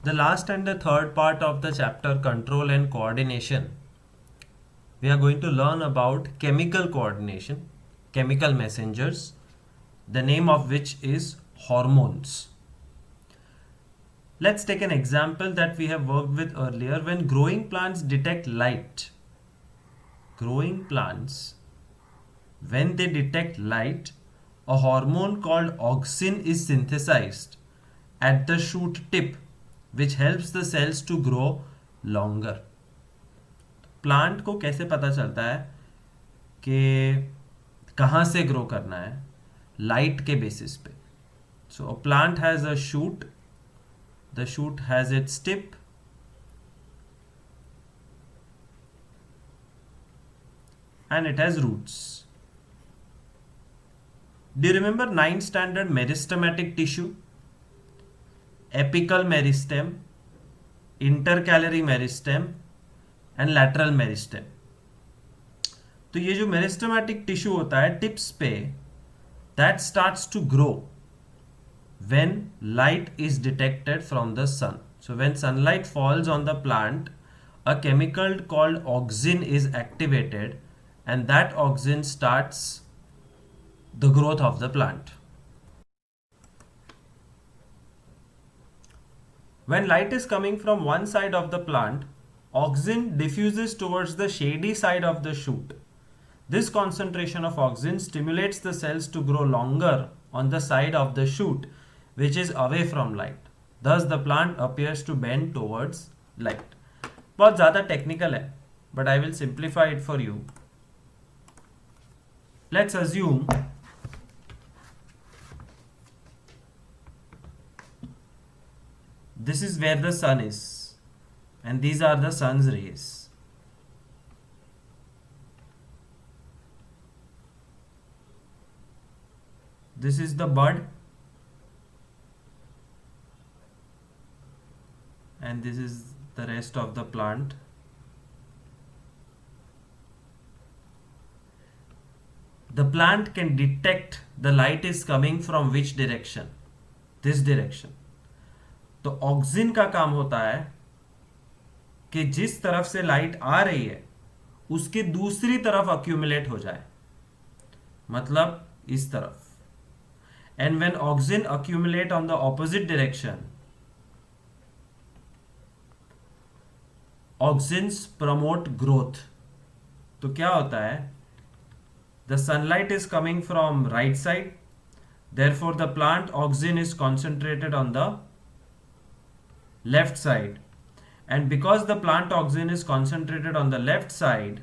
The last and the third part of the chapter, control and coordination, we are going to learn about chemical coordination, chemical messengers, the name of which is hormones. Let's take an example that we have worked with earlier. When growing plants detect light, when they detect light, a hormone called auxin is synthesized at the shoot tip, which helps the cells to grow longer. Plant को कैसे पता चलता है कि कहाँ से grow करना है? लाइट के बेसिस पे. So a plant has a shoot, the shoot has its tip, and it has roots. Do you remember 9th standard meristematic tissue? Apical meristem, intercalary meristem and lateral meristem. तो ये जो meristematic tissue होता है tips पे, that starts to grow when light is detected from the sun. So when sunlight falls on the plant, a chemical called auxin is activated, and that auxin starts the growth of the plant. When light is coming from one side of the plant, auxin diffuses towards the shady side of the shoot. This concentration of auxin stimulates the cells to grow longer on the side of the shoot, which is away from light. Thus, the plant appears to bend towards light. बहुत ज़्यादा technical है, but I will simplify it for you. Let's assume this is where the sun is, and these are the sun's rays. This is the bud, and this is the rest of the plant. The plant can detect the light is coming from which direction? This direction. तो auxin का काम होता है कि जिस तरफ से light आ रही है उसके दूसरी तरफ अक्यूमुलेट हो जाए, मतलब इस तरफ. And when auxin accumulate on the opposite direction, auxins promote growth. तो क्या होता है? The sunlight is coming from right side, therefore the plant auxin is concentrated on the left side, and because the plant auxin is concentrated on the left side,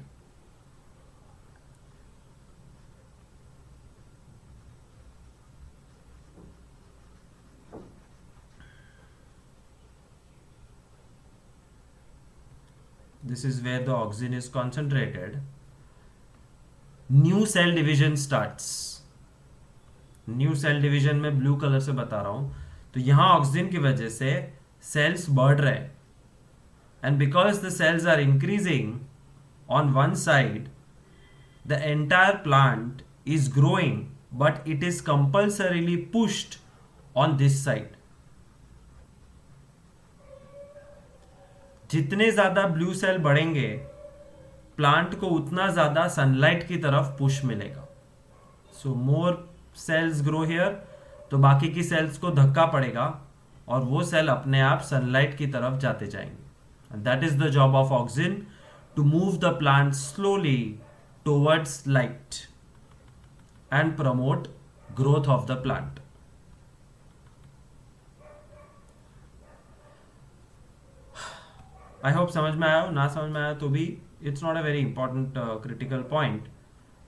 this is where the auxin is concentrated, new cell division starts. New cell division में blue colour से बता रहा हूं. तो यहां auxin की वजह से cells बढ़ रहे, and because the cells are increasing on one side, the entire plant is growing, but it is compulsorily pushed on this side. जितने ज्यादा ब्लू सेल बढ़ेंगे प्लांट को उतना ज्यादा सनलाइट की तरफ पुश मिलेगा. सो मोर सेल्स ग्रो हियर, तो बाकी की सेल्स को धक्का पड़ेगा और वो सेल अपने आप सनलाइट की तरफ जाते जाएंगे. And that is the job of auxin, to move the plant slowly towards light and promote growth of the plant. I hope समझ में आया हो. ना समझ में आया तो भी it's not a very important critical point,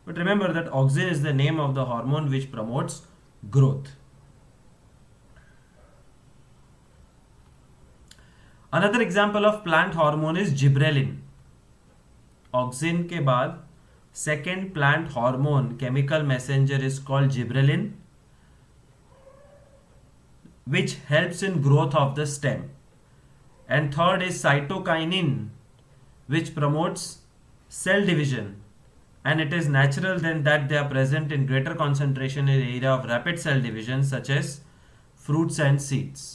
but remember that auxin is the name of the hormone which promotes growth. Another example of plant hormone is gibberellin. Auxin के बाद second plant hormone chemical messenger is called gibberellin, which helps in growth of the stem. And third is cytokinin, which promotes cell division, and it is natural then that they are present in greater concentration in area of rapid cell division such as fruits and seeds.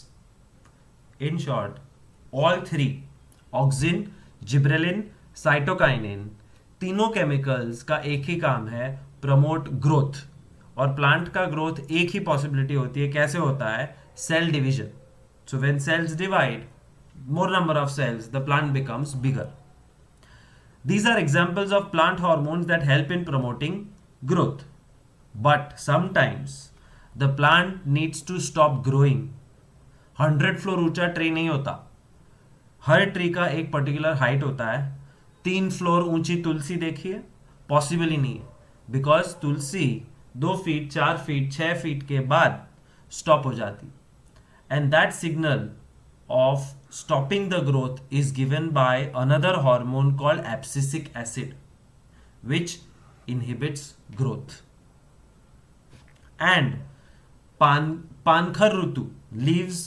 In short, all three, auxin, gibberellin, cytokinin, तीनों chemicals का एक ही काम है, promote growth. और plant का growth एक ही पॉसिबिलिटी होती है. कैसे होता है? Cell division. So when cells divide, more number of cells, the plant becomes bigger. These are examples of plant hormones that help in promoting growth. But sometimes the plant needs to stop growing. 100 floor ऊंचा tree नहीं होता. हर tree का एक particular height होता है. 3 floor ऊंची तुलसी देखिए, possible ही नहीं है. Because Tulsi 2 feet, 4 feet, 6 feet के बाद स्टॉप हो जाती. And that signal of stopping the growth is given by another hormone called abscisic acid, which inhibits growth. And पानखर ऋतु, लीव्स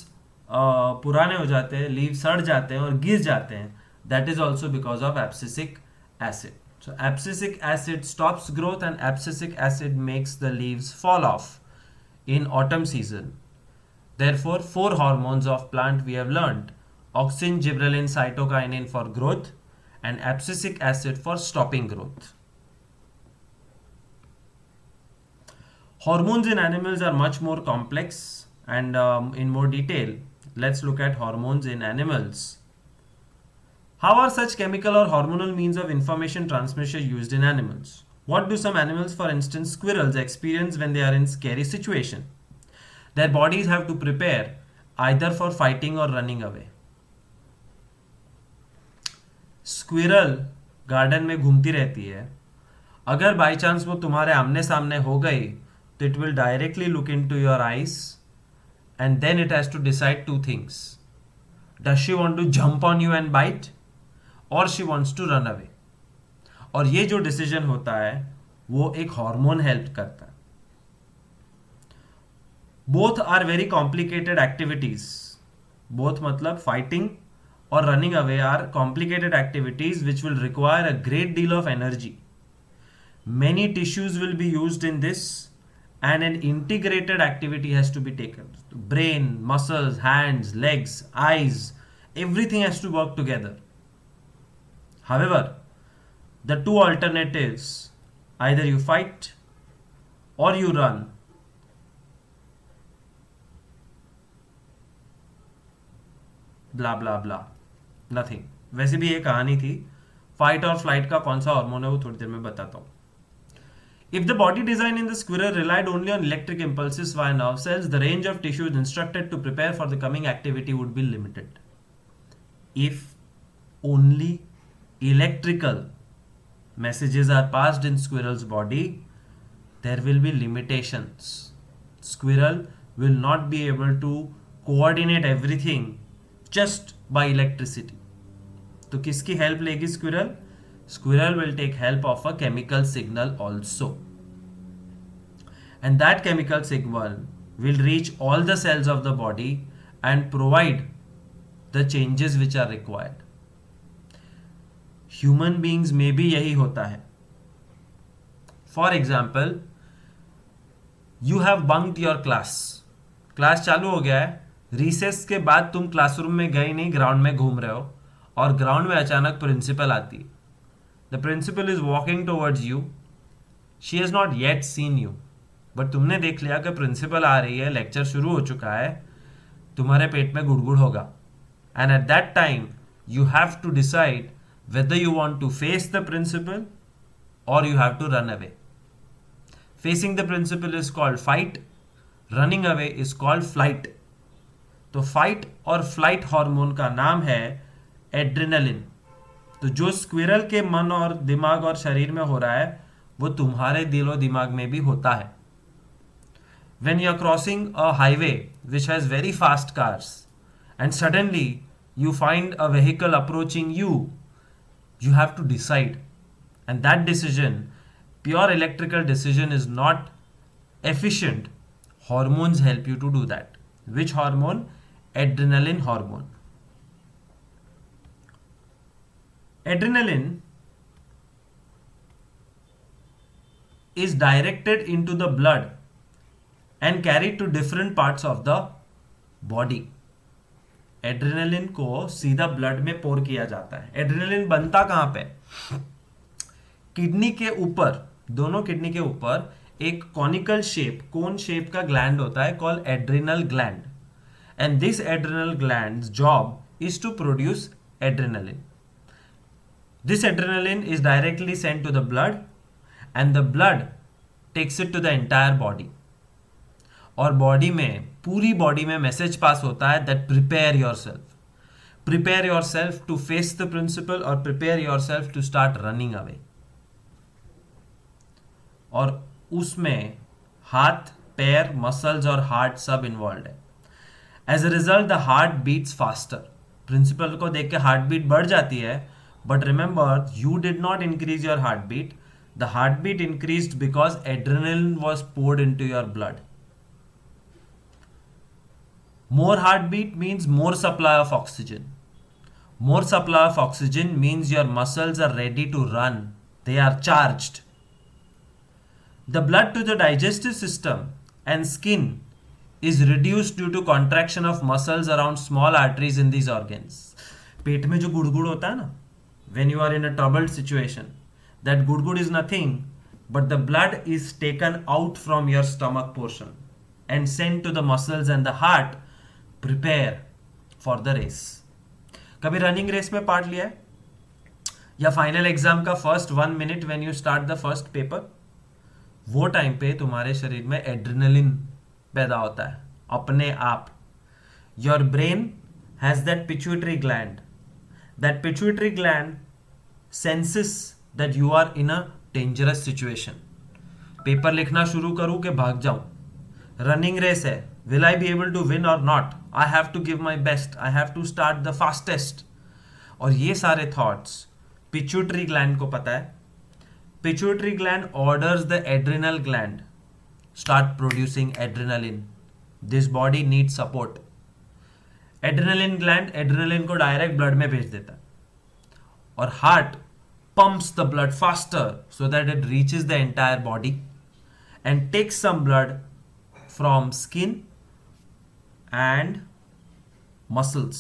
पुराने हो जाते हैं, लीव्स सड़ जाते हैं और गिर जाते हैं. That is also because of abscisic acid. So abscisic acid stops growth and abscisic acid makes the leaves fall off in autumn season. Therefore, 4 hormones of plant we have learned: auxin, gibberellin, cytokinin for growth, and abscisic acid for stopping growth. Hormones in animals are much more complex, and in more detail, let's look at hormones in animals. How are such chemical or hormonal means of information transmission used in animals? What do some animals, for instance squirrels, experience when they are in scary situation? Their bodies have to prepare either for fighting or running away. Squirrel garden में घूमती रहती है. अगर by chance वो तुम्हारे आमने सामने हो गई तो it will directly look in to your eyes and then it has to decide 2 things. Does she want to jump on you and bite और she wants to run away. और ये जो डिसीजन होता है वो एक हार्मोन हेल्प करता है. Both are very complicated activities. Both मतलब फाइटिंग और running away are complicated activities which will require a great deal of energy. Many tissues will be used in this and an integrated activity has to be taken. Brain, muscles, hands, legs, eyes, everything has to work together. However, the 2 alternatives, either you fight or you run, blah blah blah, nothing. वैसे भी ये कहानी थी. Fight or flight का कौन सा hormone है वो थोड़ी देर में बताता हूँ. If the body design in the squirrel relied only on electric impulses via nerve cells, the range of tissues instructed to prepare for the coming activity would be limited. If only electrical messages are passed in squirrel's body, there will be limitations. Squirrel will not be able to coordinate everything just by electricity. तो किसकी help लेगी squirrel? Squirrel will take help of a chemical signal also. And that chemical signal will reach all the cells of the body and provide the changes which are required. Human beings में भी यही होता है. For example, you have bunked your class. Class चालू हो गया है. Recess के बाद तुम क्लासरूम में गए नहीं, ग्राउंड में घूम रहे हो और ग्राउंड में अचानक प्रिंसिपल आती है. The principal is walking towards you. She has not yet seen you. But तुमने देख लिया कि प्रिंसिपल आ रही है, लेक्चर शुरू हो चुका है, तुम्हारे पेट में गुड़गुड़ होगा. And at that time you have to decide whether you want to face the principal or you have to run away. Facing the principal is called fight. Running away is called flight. तो fight और flight hormone का नाम है adrenaline. तो जो squirrel के मन और दिमाग और शरीर में हो रहा है वो तुम्हारे दिलो दिमाग में भी होता है. When you are crossing a highway which has very fast cars and suddenly you find a vehicle approaching you, you have to decide. And that decision, pure electrical decision, is not efficient. Hormones help you to do that. Which hormone? Adrenaline hormone. Adrenaline is directed into the blood and carried to different parts of the body. Adrenaline को सीधा blood में पोर किया जाता है। Adrenaline बनता कहां पे? Kidney के ऊपर, दोनों किडनी के ऊपर एक कॉनिकल शेप, कोन शेप का ग्लैंड होता है called adrenal gland, and this adrenal glands job is to produce adrenaline. This adrenaline is directly sent to the blood and the blood takes it to the entire body. और body में, पूरी body में message pass होता है that prepare yourself to face the principal or prepare yourself to start running away. और उसमें हाथ, पैर, मसल्स और हार्ट सब इन्वॉल्व है. As a result the heart beats faster. Principal को देख के हार्ट बीट बढ़ जाती है, but remember you did not increase your heart beat. The heart beat increased because adrenaline was poured into your blood. More heartbeat means more supply of oxygen. More supply of oxygen means your muscles are ready to run. They are charged. The blood to the digestive system and skin is reduced due to contraction of muscles around small arteries in these organs. पेट में जो गुड़गुड़ होता है ना, when you are in a troubled situation, that गुड़गुड़ is nothing but the blood is taken out from your stomach portion and sent to the muscles and the heart. Prepare for the race. कभी running race में part लिया है, या final exam का first 1 minute when you start the first paper, वो time पे तुम्हारे शरीर में एड्रेनलिन पैदा होता है अपने आप. Your brain has that pituitary gland. That pituitary gland senses that you are in a dangerous situation. Paper लिखना शुरू करूं कि भाग जाऊं, रनिंग रेस है, will I be able to win or not? I have to give my best. I have to start the fastest. और ये सारे thoughts pituitary gland को पता है. Pituitary gland orders the adrenal gland start producing adrenaline. This body needs support. Adrenaline gland adrenaline को direct blood में भेज देता है, और heart pumps the blood faster so that it reaches the entire body and takes some blood from skin and muscles.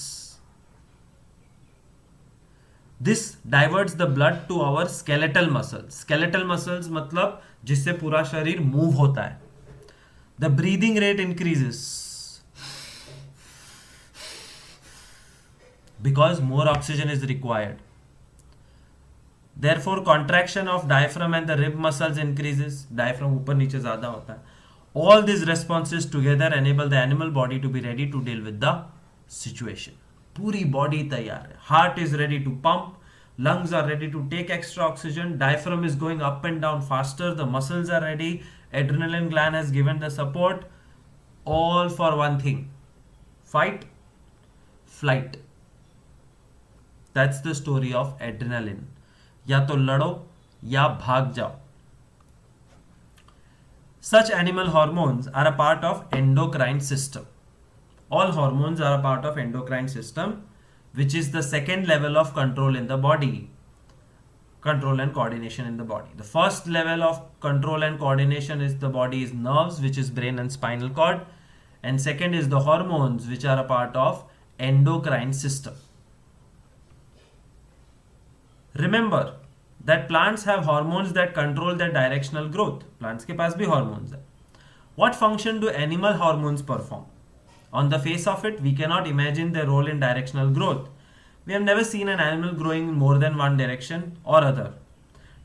This diverts the blood to our skeletal muscles. Skeletal muscles मतलब जिससे पूरा शरीर move होता है. The breathing rate increases because more oxygen is required. Therefore contraction of diaphragm and the rib muscles increases. Diaphragm ऊपर नीचे ज्यादा होता है. All these responses together enable the animal body to be ready to deal with the situation. पूरी body तैयार है. Heart is ready to pump. Lungs are ready to take extra oxygen. Diaphragm is going up and down faster. The muscles are ready. Adrenaline gland has given the support. All for one thing. Fight, flight. That's the story of adrenaline. या तो लड़ो या भाग जाओ. Such animal hormones are a part of endocrine system. All hormones are a part of endocrine system, which is the second level of control in the body. Control and coordination in the body. The first level of control and coordination is the body's nerves, which is brain and spinal cord. And second is the hormones, which are a part of endocrine system. Remember that plants have hormones that control their directional growth. Plants के पास भी hormones है. What function do animal hormones perform? On the face of it, we cannot imagine their role in directional growth. We have never seen an animal growing in more than one direction or other,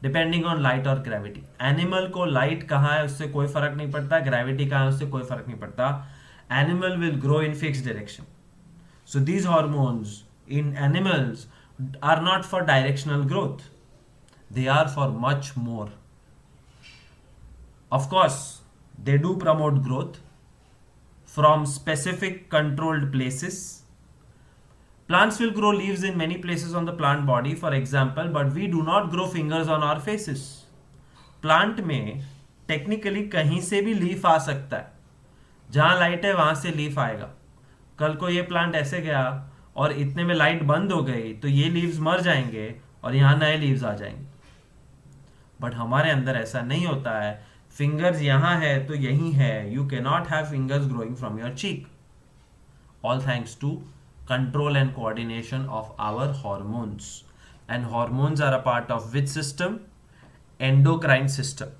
depending on light or gravity. Animal को light कहाँ है उससे कोई फर्क नहीं पड़ता, gravity कहाँ है उससे कोई फर्क नहीं पड़ता. Animal will grow in fixed direction. So these hormones in animals are not for directional growth. They are for much more. Of course, they do promote growth from specific controlled places. Plants will grow leaves in many places on the plant body, for example, but we do not grow fingers on our faces. Plant में technically कहीं से भी leaf आ सकता है. जहाँ light है वहाँ से लीफ आएगा. कल को ये प्लांट ऐसे गया और इतने में लाइट बंद हो गई तो ये लीव्स मर जाएंगे और यहाँ नए लीव्स आ जाएंगे. बट हमारे अंदर ऐसा नहीं होता है. फिंगर्स यहां है तो यही है. You can not have fingers growing from your cheek. All thanks to control and coordination of our hormones. And hormones are a part of which system? Endocrine system.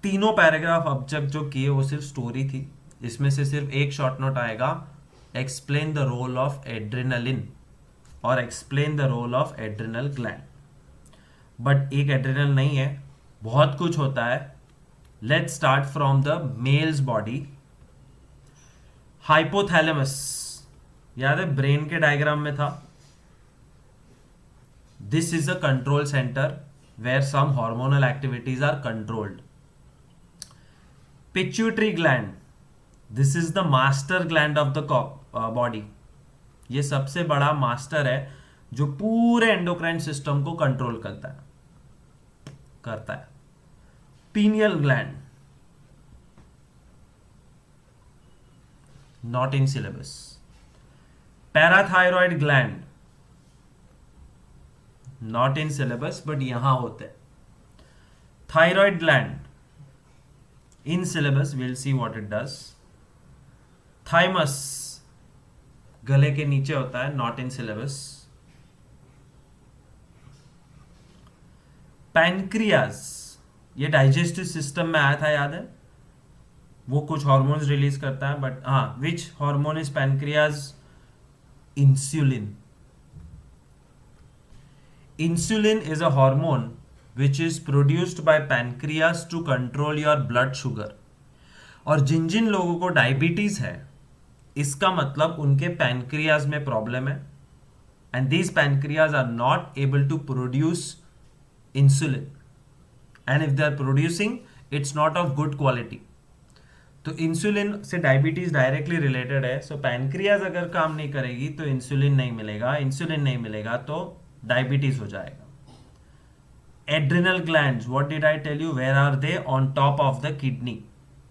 तीनों पैराग्राफ अब तक जो किए वो सिर्फ स्टोरी थी. इसमें से सिर्फ एक शॉर्ट नोट आएगा, explain the role of adrenaline और explain the role of adrenal gland. But एक एड्रेनल नहीं है, बहुत कुछ होता है. Let's start from the male's body. Hypothalamus याद है, ब्रेन के डायग्राम में था. This is a control centre where some hormonal activities are controlled. Pituitary gland, this is the master gland of the body. ये सबसे बड़ा मास्टर है जो पूरे एंडोक्राइन सिस्टम को कंट्रोल करता है. Pineal gland, not in syllabus. Parathyroid gland, not in syllabus but यहां होते हैं. Thyroid gland, in syllabus, we'll see what it does. Thymus, गले के नीचे होता है, not in syllabus. Pancreas, ये डाइजेस्टिव सिस्टम में आया था, याद है. वो कुछ हार्मोन्स रिलीज करता है, बट हाँ, which hormone is pancreas? Insulin. Insulin is a hormone which is produced by pancreas to control your blood sugar. और जिन जिन लोगों को डायबिटीज है, इसका मतलब उनके पैनक्रियाज में प्रॉब्लम है, and these pancreas are not able to produce insulin, and if they are producing it's not of good quality. तो इंसुलिन से डायबिटीज डायरेक्टली रिलेटेड है. सो पैनक्रियाज अगर काम नहीं करेगी तो इंसुलिन नहीं मिलेगा, इंसुलिन नहीं मिलेगा तो डायबिटीज हो जाएगा. Adrenal glands, what did I tell you, where are they? On top of the kidney.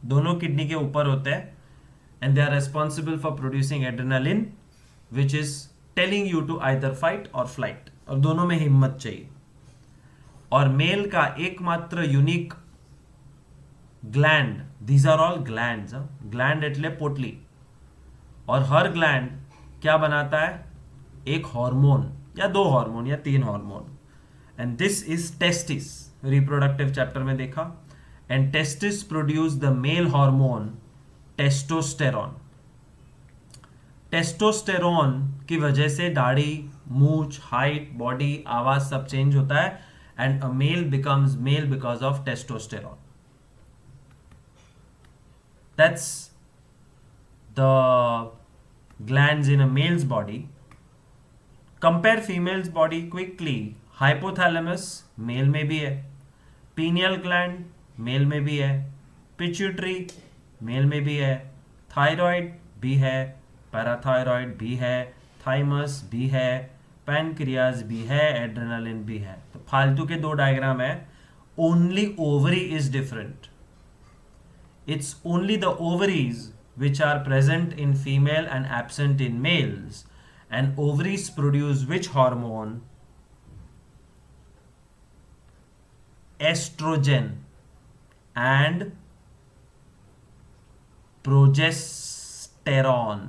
दोनों किडनी के ऊपर होते हैं, and they are responsible for producing adrenaline which is telling you to either fight or flight. और दोनों में हिम्मत चाहिए. और मेल का एकमात्र unique gland, these are all glands, gland एटले पोटली. और हर ग्लैंड क्या बनाता है? एक हार्मोन या दो हार्मोन या तीन hormone. And this is testis. Reproductive chapter में देखा. And testis produce the male hormone testosterone. Testosterone की वजह से दाढ़ी, मूछ, हाइट, बॉडी, आवाज सब चेंज होता है. And a male becomes male because of testosterone. That's the glands in a male's body. Compare female's body quickly. Hypothalamus male में भी है, पीनियल ग्लैंड मेल में भी है, पिट्यूटरी मेल में भी है, थायराइड भी है, पैराथायरॉइड भी है, थाइमस भी है, पैनक्रियाज भी है, एड्रेनालिन भी है. तो फालतू के दो डायग्राम है. Only ovary is different. It's only the ovaries which are present in female and absent in males. And ovaries produce which hormone? estrogen and progesterone,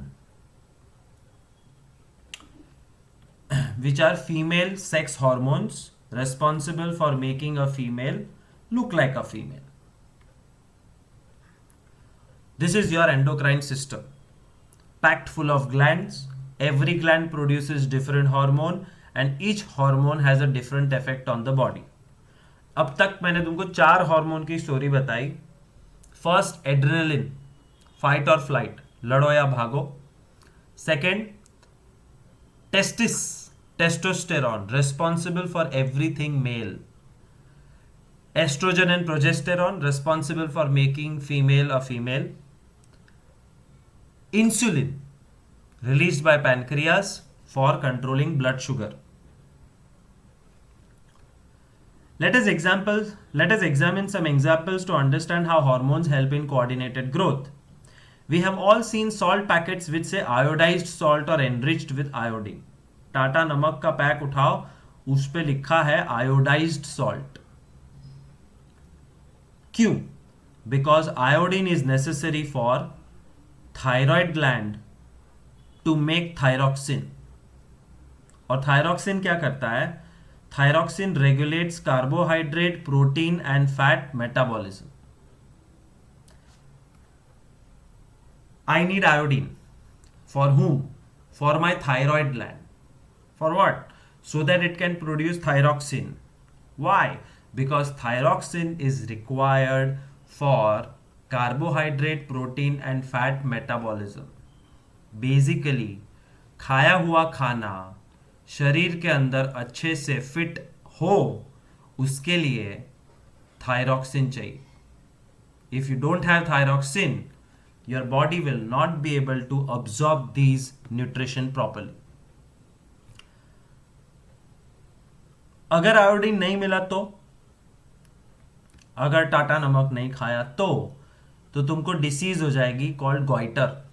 which are female sex hormones responsible for making a female look like a female. This is your endocrine system, packed full of glands. Every gland produces different hormone and each hormone has a different effect on the body. अब तक मैंने तुमको 4 hormone की story बताई. First adrenaline, fight or flight, लड़ो या भागो. Second testis, testosterone, responsible for everything male. Estrogen and progesterone, responsible for making female a female. Insulin, released by pancreas for controlling blood sugar. Let us examine some examples to understand how hormones help in coordinated growth. We have all seen salt packets which say iodized salt or enriched with iodine. Tata नमक का pack उठाओ, उस पे लिखा है iodized salt. क्यों? Because iodine is necessary for thyroid gland to make thyroxine. और thyroxine क्या करता है? Thyroxine regulates carbohydrate, protein and fat metabolism. I need iodine. For whom? For my thyroid gland. For what? So that it can produce thyroxine. Why? Because thyroxine is required for carbohydrate, protein and fat metabolism. Basically, खाया हुआ खाना शरीर के अंदर अच्छे से fit हो, उसके लिए थायरॉक्सिन चाहिए. If you don't have thyroxine, your body will not be able to absorb these nutrition properly. अगर आयोडीन नहीं मिला तो, अगर टाटा नमक नहीं खाया तो तुमको डिसीज हो जाएगी called goitre.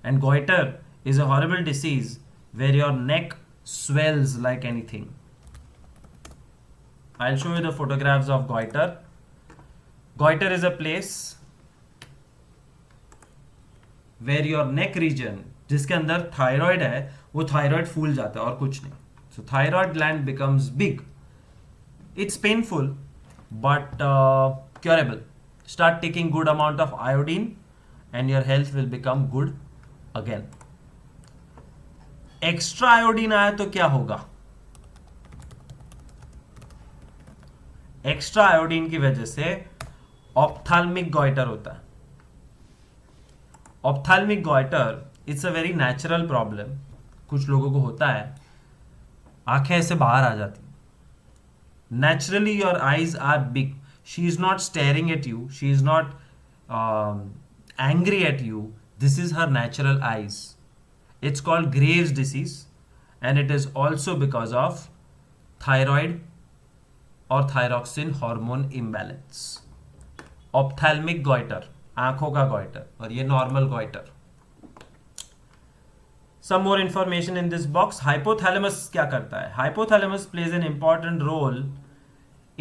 And goitre is a horrible disease where your neck swells like anything. I'll show you the photographs of goiter. Goiter is a place where your neck region, जिसके अंदर थायराइड है, वो thyroid फूल जाता है और कुछ नहीं. So thyroid gland becomes big. It's painful but curable. Start taking good amount of iodine and your health will become good again. Extra iodine आया तो क्या होगा? एक्स्ट्रा आयोडीन की वजह से ऑप्थाल्मिक गॉइटर होता है. Ophthalmic goitre it's a very natural problem. कुछ लोगों को होता है, आंखें ऐसे बाहर आ जाती. Naturally your eyes are big. She is not staring at you, she is not angry at you. This is her natural eyes. It's called Graves' disease and it is also because of thyroid or thyroxine hormone imbalance. Ophthalmic goiter, आंखों का goiter, और ये normal goiter. Some more information in this box. Hypothalamus क्या करता है? Hypothalamus plays an important role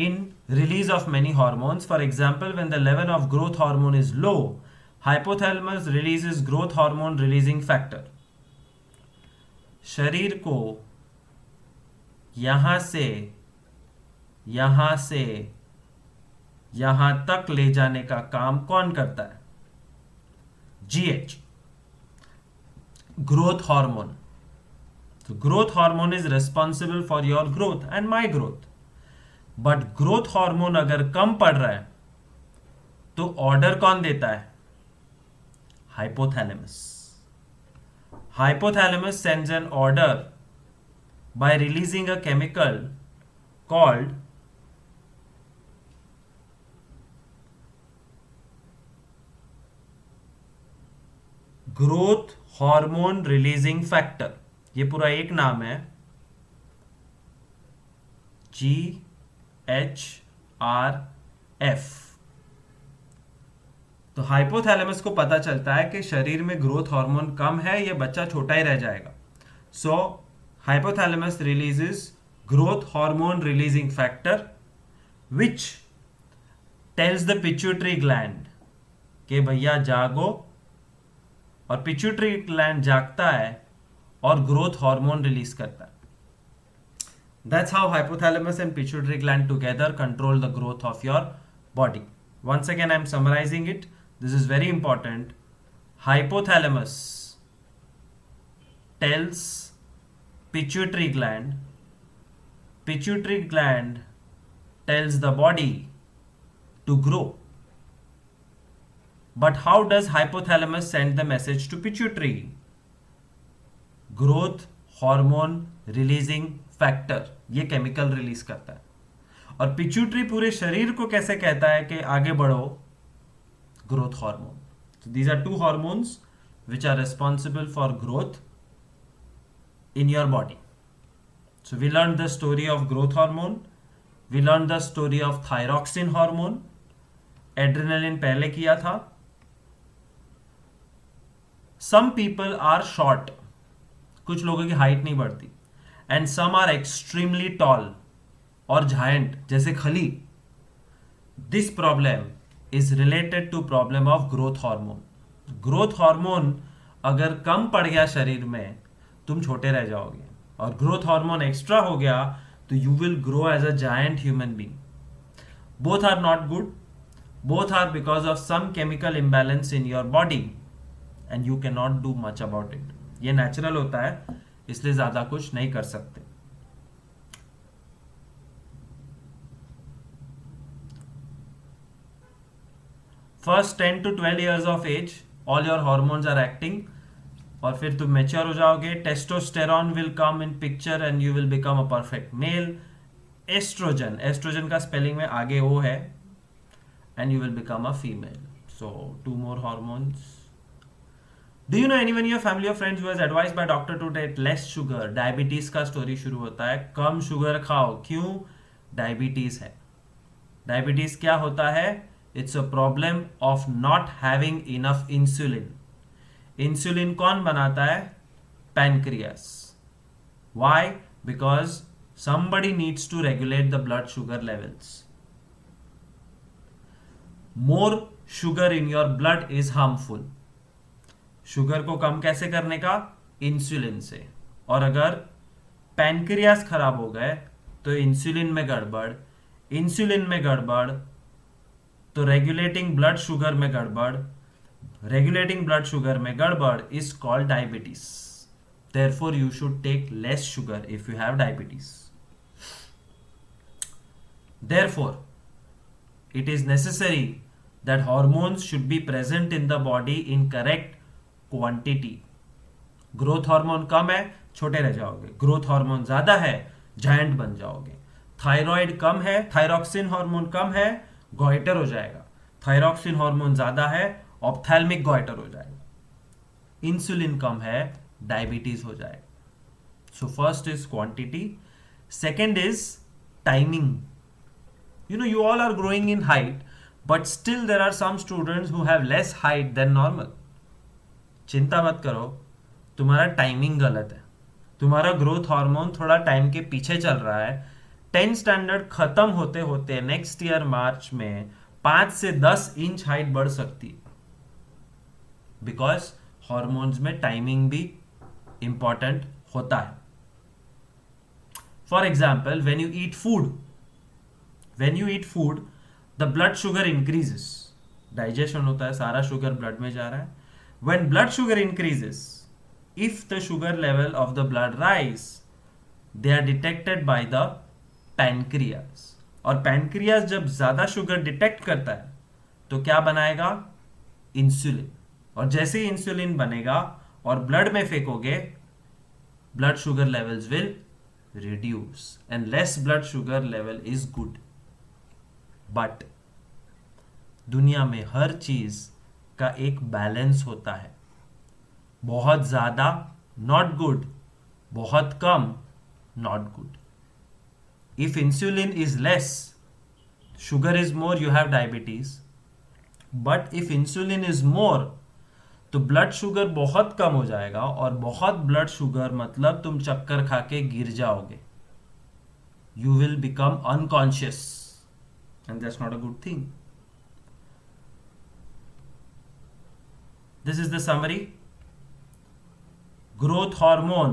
in release of many hormones. For example, when the level of growth hormone is low, hypothalamus releases growth hormone releasing factor. शरीर को यहां से यहां तक ले जाने का काम कौन करता है? GH, growth hormone. तो growth hormone is responsible for your growth and my growth. But growth hormone अगर कम पड़ रहा है तो ऑर्डर कौन देता है? Hypothalamus. Hypothalamus sends an order by releasing a chemical called growth hormone releasing factor. ये पूरा एक नाम है, GHRF. तो हाइपोथैलेमस को पता चलता है कि शरीर में ग्रोथ हार्मोन कम है, ये बच्चा छोटा ही रह जाएगा. So hypothalamus releases growth hormone releasing factor which tells the pituitary gland कि भैया जागो. और पिट्यूटरी ग्लैंड जागता है और ग्रोथ हार्मोन रिलीज करता है. That's how hypothalamus and pituitary gland together control the growth of your body. Once again, I am summarizing it. This is very important. Hypothalamus tells pituitary gland. Pituitary gland tells the body to grow. But how does hypothalamus send the message to pituitary? Growth hormone releasing factor. ये chemical release करता है. और pituitary पूरे शरीर को कैसे कहता है कि आगे बढ़ो? Growth hormone. So these are two hormones which are responsible for growth in your body. So we learned the story of growth hormone. We learned the story of thyroxine hormone. Adrenaline पहले किया था. Some people are short. कुछ लोगों की height नहीं बढ़ती. And some are extremely tall और giant जैसे Khali. This problem is related to problem of growth hormone. Growth hormone अगर कम पड़ गया शरीर में, तुम छोटे रह जाओगे, और ग्रोथ हार्मोन एक्स्ट्रा हो गया तो you will grow as a giant human being. Both are not good. Both are because of some chemical imbalance in your body and you can not do much about it. ये natural होता है, इसलिए ज्यादा कुछ नहीं कर सकते. First 10 to 12 years of age all your hormones are acting, और फिर तुम मेच्योर हो जाओगे. Testosterone will come in picture and you will become a perfect male. Estrogen, estrogen का स्पेलिंग में आगे ओ है, and you will become a female. So 2 more hormones. Do you know anyone in your family or friends who was advised by doctor to take less sugar? Diabetes का story शुरू होता है. कम sugar खाओ. क्यों? Diabetes है. Diabetes क्या होता है? It's a problem of not having enough insulin. Insulin कौन बनाता है? Pancreas. Why? Because somebody needs to regulate the blood sugar levels. More sugar in your blood is harmful. Sugar को कम कैसे करने का? इंसुलिन से. और अगर पैनक्रियास खराब हो गए तो इंसुलिन में गड़बड़, इंसुलिन में गड़बड़ तो रेगुलेटिंग ब्लड शुगर में गड़बड़, रेगुलेटिंग ब्लड शुगर में गड़बड़ is called diabetes. Therefore you should take less sugar if you have diabetes. Therefore it is necessary that hormones should be present in the body in correct quantity. Growth hormone कम है, छोटे रह जाओगे. Growth hormone ज्यादा है, giant बन जाओगे. Thyroid कम है, थायरॉक्सिन हार्मोन कम है, गॉइटर हो जाएगा. थायरॉक्सिन हार्मोन ज्यादा है, ऑप्थैल्मिक गॉइटर हो जाएगा. इंसुलिन कम है, डायबिटीज हो जाएगा. So first is quantity. Second is timing. You all are growing in height, but still there are some students who have less height than normal. चिंता मत करो, तुम्हारा टाइमिंग गलत है. तुम्हारा ग्रोथ हार्मोन थोड़ा टाइम के पीछे चल रहा है. 10th स्टैंडर्ड खत्म होते होते नेक्स्ट ईयर मार्च में 5 से 10 इंच हाइट बढ़ सकती है, बिकॉज हॉर्मोन्स में टाइमिंग भी इंपॉर्टेंट होता है. For example, when you eat food, the blood sugar increases. Digestion होता है, सारा शुगर ब्लड में जा रहा है. When blood sugar increases, if the sugar level of the blood rise, they are detected by the pancreas. और pancreas जब ज्यादा शुगर डिटेक्ट करता है तो क्या बनाएगा? इंसुलिन. और जैसे ही इंसुलिन बनेगा और ब्लड में फेंकोगे, blood sugar levels will reduce, and less blood sugar level is good. But दुनिया में हर चीज का एक बैलेंस होता है. बहुत ज्यादा नॉट गुड, बहुत कम not good. If insulin is less, sugar is more, you have diabetes. But if insulin is more, तो ब्लड शुगर बहुत कम हो जाएगा, और बहुत ब्लड शुगर मतलब तुम चक्कर खा के गिर जाओगे. You will become unconscious, and that's not a good thing. This is the summary. Growth hormone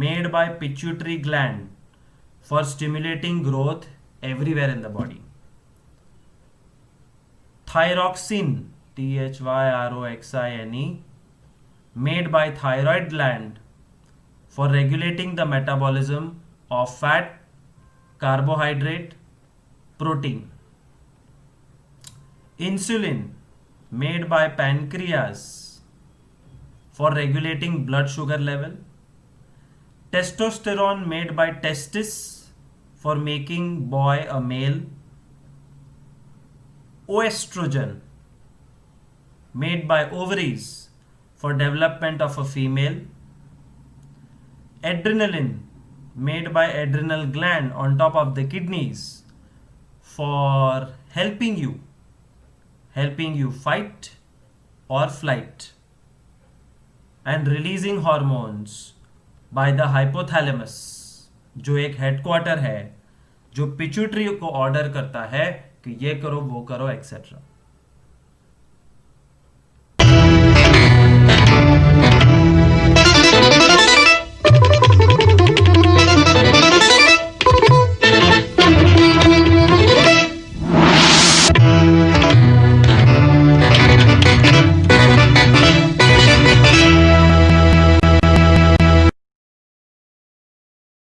made by pituitary gland for stimulating growth everywhere in the body. Thyroxine, THYROXINE, made by thyroid gland for regulating the metabolism of fat, carbohydrate, protein. Insulin made by pancreas for regulating blood sugar level. Testosterone made by testis for making boy a male. Oestrogen made by ovaries for development of a female. Adrenaline made by adrenal gland on top of the kidneys for helping you fight or flight, and releasing hormones by the hypothalamus, जो एक headquarter है जो pituitary को order करता है कि ये करो वो करो एक्सेट्रा.